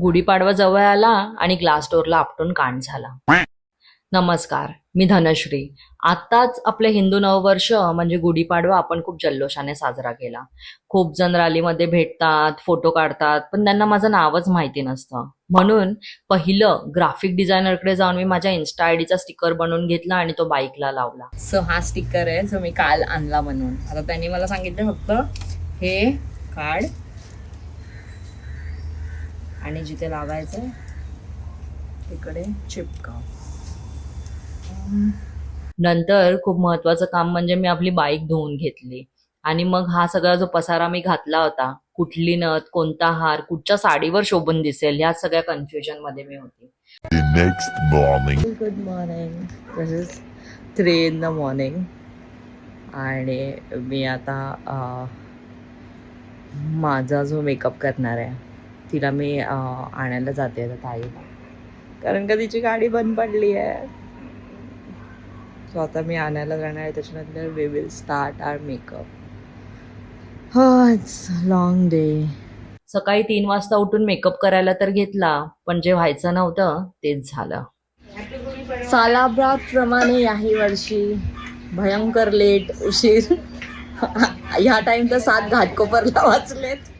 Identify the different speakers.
Speaker 1: गुढीपाडवा जवळ आला आणि ग्लास डोअरला आपटून कान झाला. नमस्कार, मी धनश्री. आत्ताच आपले हिंदू नववर्ष म्हणजे गुढीपाडवा आपण खूप जल्लोषाने साजरा केला. खूप जण रॅलीमध्ये भेटतात, फोटो काढतात, पण त्यांना माझं नावच माहिती नसतं. म्हणून पहिलं ग्राफिक डिझायनरकडे जाऊन मी माझ्या इन्स्टा आयडीचा स्टिकर बनवून घेतला आणि तो बाईकला लावला. हा स्टिकर आहे जो मी काल आणला म्हणून. आता त्यांनी मला सांगितलं फक्त हे काढ आणि जिथे लावायचं तिकडे चिपकाव. नंतर खूप महत्वाचं काम म्हणजे मी आपली बाईक धुवून घेतली आणि मग हा सगळा जो पसारा मी घातला होता, कुठली नथ, कोणता हार, कुठच्या साडीवर शोभून दिसेल, ह्या सगळ्या कन्फ्युजन मध्ये मी होती. Good morning. This is 3 in the morning आणि मी आता माझा जो मेकअप करणार आहे तिला मी आणायला जाते आता ताईला, कारण का तिची गाडी बंद पडली आहे. सो आता मी आणायला जाणार आहे. त्याच्यानंतर we will start our makeup. It's long day. सकाळी 3 वाजता उठून मेकअप करायला तर घेतला, पण जे व्हायचं नव्हतं तेच झालं. सालाबाद प्रमाणे याही वर्षी भयंकर लेट, उशीर. ह्या टाइम तर 7 घाटकोपरला वाचलेत.